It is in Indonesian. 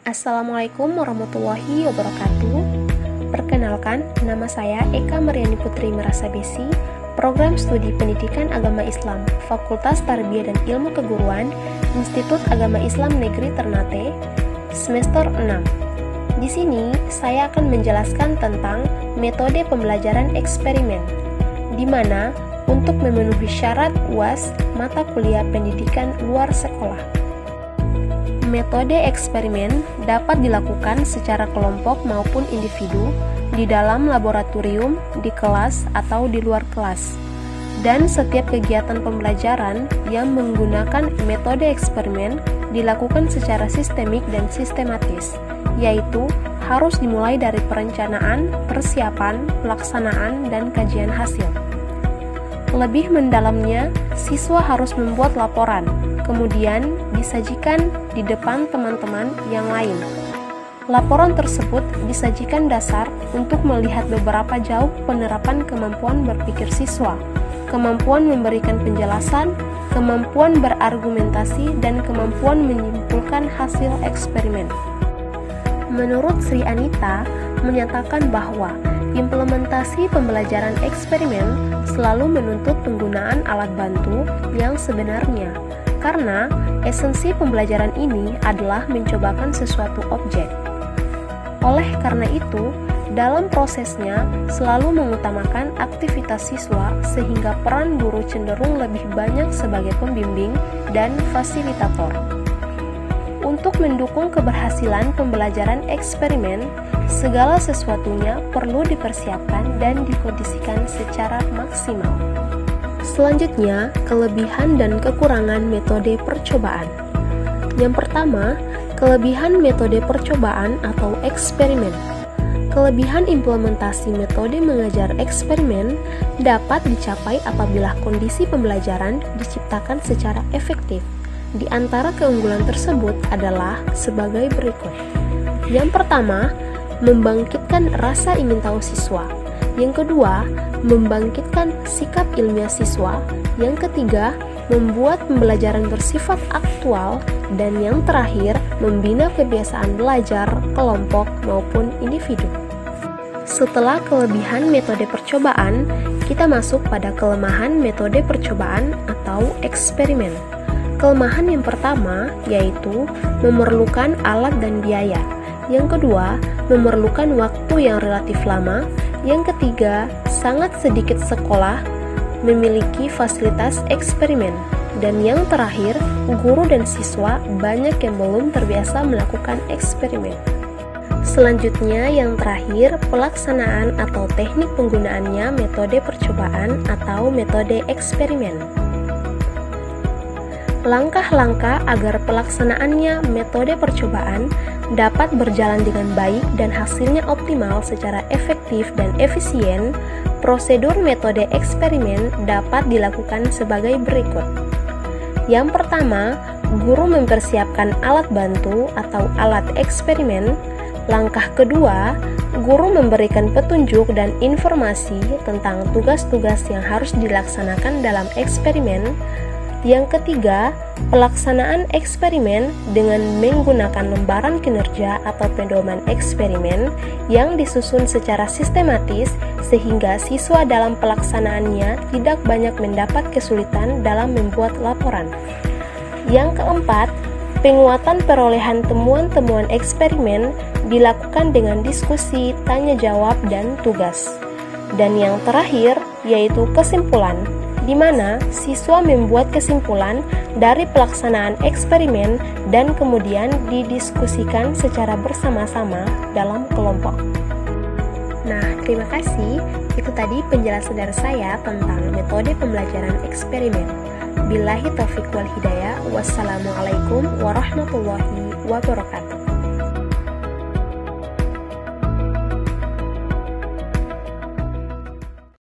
Assalamualaikum warahmatullahi wabarakatuh. Perkenalkan, nama saya Eka Mariani Putri Merasabesi, Program Studi Pendidikan Agama Islam, Fakultas Tarbiyah dan Ilmu Keguruan, Institut Agama Islam Negeri Ternate, semester 6. Di sini, saya akan menjelaskan tentang metode pembelajaran eksperimen, di mana untuk memenuhi syarat UAS mata kuliah pendidikan luar sekolah. Metode eksperimen dapat dilakukan secara kelompok maupun individu di dalam laboratorium, di kelas, atau di luar kelas. Dan setiap kegiatan pembelajaran yang menggunakan metode eksperimen dilakukan secara sistemik dan sistematis, yaitu harus dimulai dari perencanaan, persiapan, pelaksanaan, dan kajian hasil. Lebih mendalamnya, siswa harus membuat laporan, kemudian disajikan di depan teman-teman yang lain. Laporan tersebut disajikan dasar untuk melihat beberapa jauh penerapan kemampuan berpikir siswa, kemampuan memberikan penjelasan, kemampuan berargumentasi, dan kemampuan menyimpulkan hasil eksperimen. Menurut Sri Anita, menyatakan bahwa implementasi pembelajaran eksperimen selalu menuntut penggunaan alat bantu yang sebenarnya, karena esensi pembelajaran ini adalah mencobakan sesuatu objek. Oleh karena itu, dalam prosesnya selalu mengutamakan aktivitas siswa sehingga peran guru cenderung lebih banyak sebagai pembimbing dan fasilitator. Untuk mendukung keberhasilan pembelajaran eksperimen, segala sesuatunya perlu dipersiapkan dan dikondisikan secara maksimal. Selanjutnya, kelebihan dan kekurangan metode percobaan. Yang pertama, kelebihan metode percobaan atau eksperimen. Kelebihan implementasi metode mengajar eksperimen dapat dicapai apabila kondisi pembelajaran diciptakan secara efektif. Di antara keunggulan tersebut adalah sebagai berikut. Yang pertama, membangkitkan rasa ingin tahu siswa. Yang kedua, membangkitkan sikap ilmiah siswa. Yang ketiga, membuat pembelajaran bersifat aktual. Dan yang terakhir, membina kebiasaan belajar kelompok maupun individu. Setelah kelebihan metode percobaan, kita masuk pada kelemahan metode percobaan atau eksperimen. Kelemahan yang pertama yaitu memerlukan alat dan biaya. Yang kedua, memerlukan waktu yang relatif lama. Yang ketiga, sangat sedikit sekolah memiliki fasilitas eksperimen. Dan yang terakhir, guru dan siswa banyak yang belum terbiasa melakukan eksperimen. Selanjutnya, yang terakhir, pelaksanaan atau teknik penggunaannya metode percobaan atau metode eksperimen. Langkah-langkah agar pelaksanaannya metode percobaan dapat berjalan dengan baik dan hasilnya optimal secara efektif dan efisien, prosedur metode eksperimen dapat dilakukan sebagai berikut. Yang pertama, guru mempersiapkan alat bantu atau alat eksperimen. Langkah kedua, guru memberikan petunjuk dan informasi tentang tugas-tugas yang harus dilaksanakan dalam eksperimen. Yang ketiga, pelaksanaan eksperimen dengan menggunakan lembaran kinerja atau pedoman eksperimen yang disusun secara sistematis sehingga siswa dalam pelaksanaannya tidak banyak mendapat kesulitan dalam membuat laporan. Yang keempat, penguatan perolehan temuan-temuan eksperimen dilakukan dengan diskusi, tanya jawab, dan tugas. Dan yang terakhir, yaitu kesimpulan, di mana siswa membuat kesimpulan dari pelaksanaan eksperimen dan kemudian didiskusikan secara bersama-sama dalam kelompok. Nah, terima kasih. Itu tadi penjelasan dari saya tentang metode pembelajaran eksperimen. Billahi taufiq wal hidayah. Wassalamualaikum warahmatullahi wabarakatuh.